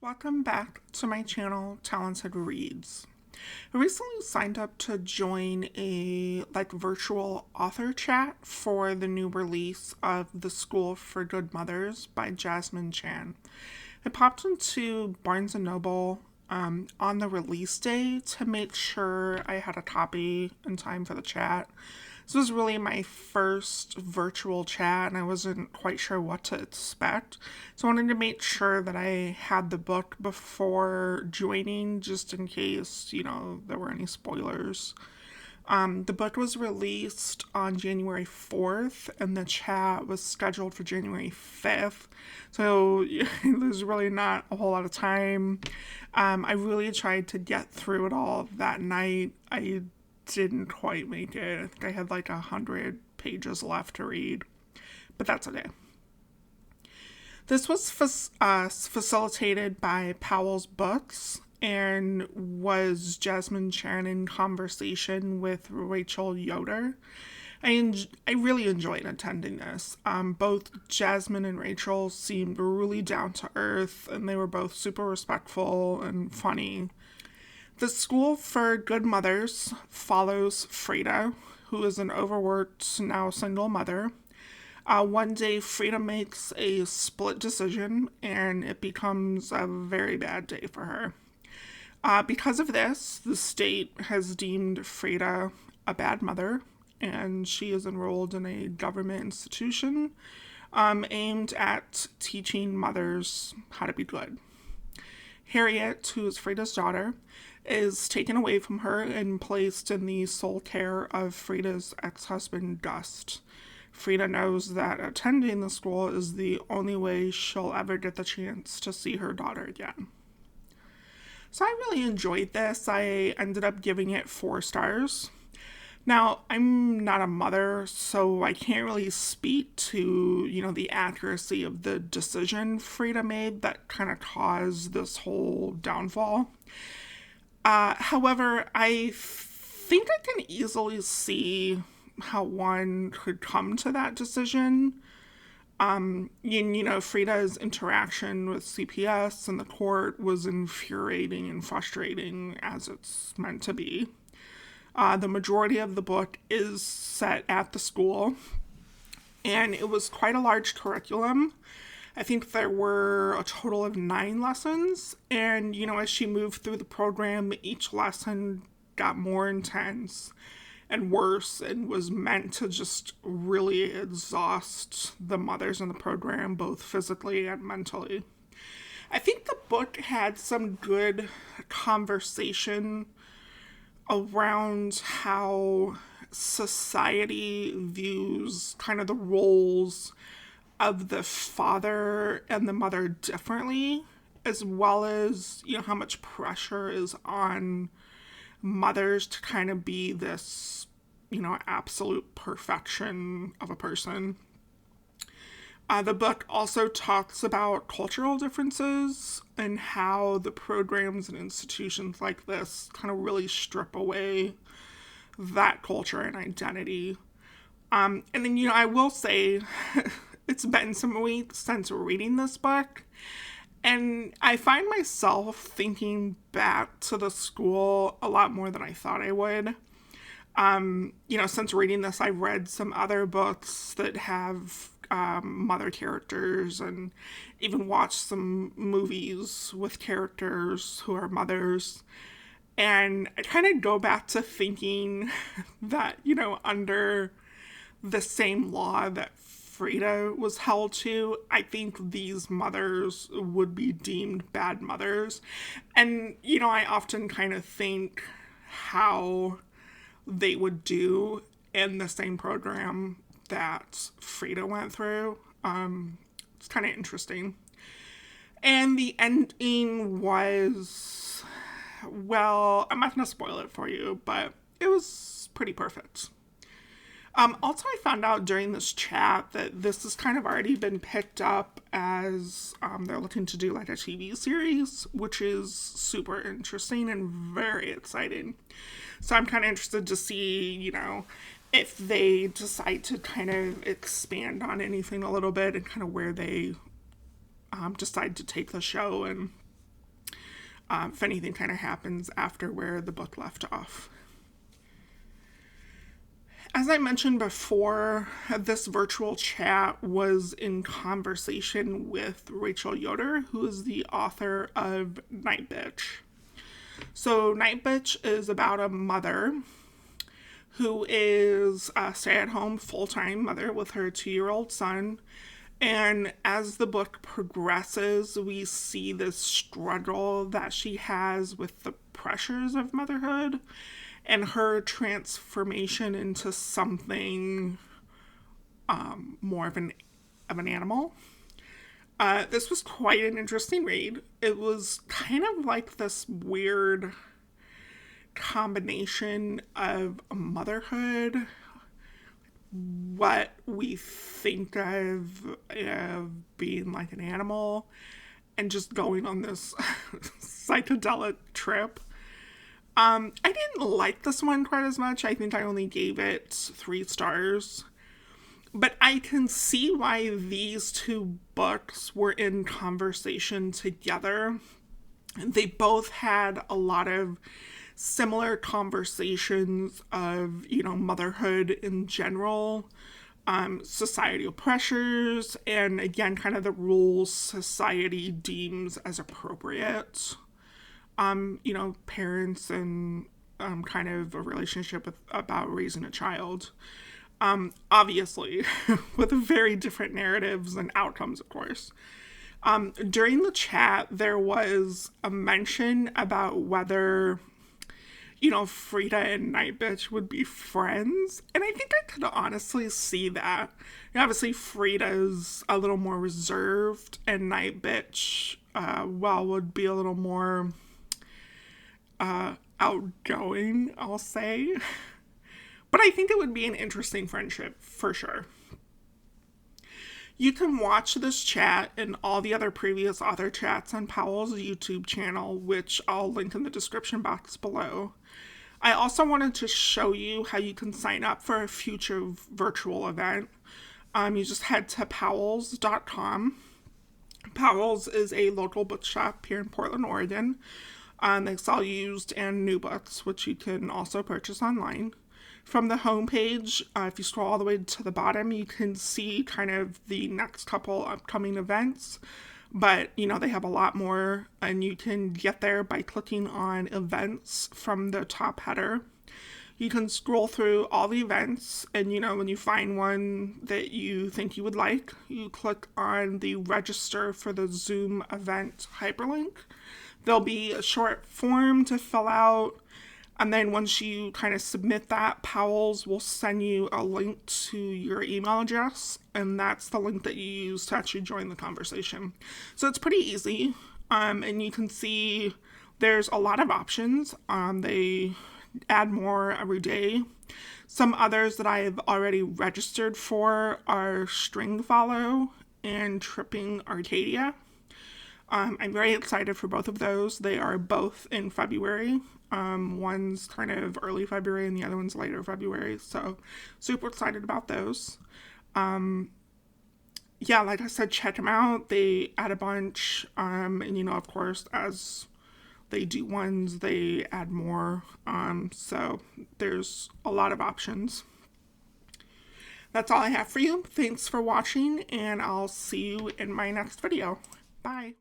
Welcome back to my channel, Talented Reads. I recently signed up to join a virtual author chat for the new release of The School for Good Mothers by Jasmine Chan. I popped into Barnes & Noble on the release day to make sure I had a copy in time for the chat. This was really my first virtual chat, and I wasn't quite sure what to expect. So I wanted to make sure that I had the book before joining, just in case, there were any spoilers. The book was released on January 4th, and the chat was scheduled for January 5th. So there's really not a whole lot of time. I really tried to get through it all that night. I didn't quite make it. I think I had 100 pages left to read, but that's okay. This was facilitated by Powell's Books and was Jasmine Chan in conversation with Rachel Yoder. I really enjoyed attending this. Both Jasmine and Rachel seemed really down to earth, and they were both super respectful and funny. The School for Good Mothers follows Frida, who is an overworked, now single mother. One day, Frida makes a split decision, and it becomes a very bad day for her. Because of this, the state has deemed Frida a bad mother, and she is enrolled in a government institution aimed at teaching mothers how to be good. Harriet, who is Frida's daughter, is taken away from her and placed in the sole care of Frida's ex-husband, Gust. Frida knows that attending the school is the only way she'll ever get the chance to see her daughter again. So I really enjoyed this. I ended up giving it 4 stars. Now, I'm not a mother, so I can't really speak to, the accuracy of the decision Frida made that kind of caused this whole downfall. However, I think I can easily see how one could come to that decision. Frida's interaction with CPS and the court was infuriating and frustrating, as it's meant to be. The majority of the book is set at the school, and it was quite a large curriculum. I think there were a total of 9 lessons, and, as she moved through the program, each lesson got more intense and worse and was meant to just really exhaust the mothers in the program, both physically and mentally. I think the book had some good conversation around how society views kind of the roles of the father and the mother differently, as well as, how much pressure is on mothers to kind of be this, absolute perfection of a person. The book also talks about cultural differences and how the programs and institutions like this kind of really strip away that culture and identity. And then, I will say it's been some weeks since reading this book, and I find myself thinking back to the school a lot more than I thought I would. Since reading this, I've read some other books that have mother characters, and even watched some movies with characters who are mothers. And I kind of go back to thinking that, under the same law that Frida was held to, I think these mothers would be deemed bad mothers. And, I often kind of think how they would do in the same program that Frida went through. It's kind of interesting. And the ending was, well, I'm not going to spoil it for you, but it was pretty perfect. Also, I found out during this chat that this has kind of already been picked up as they're looking to do a TV series, which is super interesting and very exciting. So I'm kind of interested to see, if they decide to kind of expand on anything a little bit and kind of where they decide to take the show and if anything kind of happens after where the book left off. As I mentioned before, this virtual chat was in conversation with Rachel Yoder, who is the author of Night Bitch. So Night Bitch is about a mother who is a stay-at-home full-time mother with her 2-year-old son. And as the book progresses, we see this struggle that she has with the pressures of motherhood and her transformation into something more of an animal. This was quite an interesting read. It was kind of like this weird combination of motherhood, what we think of being like an animal, and just going on this psychedelic trip. I didn't like this one quite as much. I think I only gave it 3 stars. But I can see why these 2 books were in conversation together. They both had a lot of similar conversations of, motherhood in general, societal pressures, and again, kind of the rules society deems as appropriate. Parents and kind of a relationship about raising a child. Obviously, with very different narratives and outcomes, of course. During the chat, there was a mention about whether, Frida and Night Bitch would be friends. And I think I could honestly see that. Obviously, Frida's a little more reserved, and Night Bitch, would be a little more outgoing, I'll say. But I think it would be an interesting friendship, for sure. You can watch this chat and all the other previous author chats on Powell's YouTube channel, which I'll link in the description box below. I also wanted to show you how you can sign up for a future virtual event. You just head to powells.com. Powell's is a local bookshop here in Portland, Oregon. They sell used and new books, which you can also purchase online. From the homepage, if you scroll all the way to the bottom, you can see kind of the next couple upcoming events. But, they have a lot more, and you can get there by clicking on events from the top header. You can scroll through all the events, and, when you find one that you think you would like, you click on the register for the Zoom event hyperlink. There'll be a short form to fill out. And then once you kind of submit that, Powell's will send you a link to your email address, and that's the link that you use to actually join the conversation. So it's pretty easy, and you can see there's a lot of options. They add more every day. Some others that I've already registered for are Stringfollow and Tripping Arcadia. I'm very excited for both of those. They are both in February. One's kind of early February and the other one's later February. So super excited about those. Like I said, check them out. They add a bunch. And of course, as they do ones, they add more. So there's a lot of options. That's all I have for you. Thanks for watching, and I'll see you in my next video. Bye.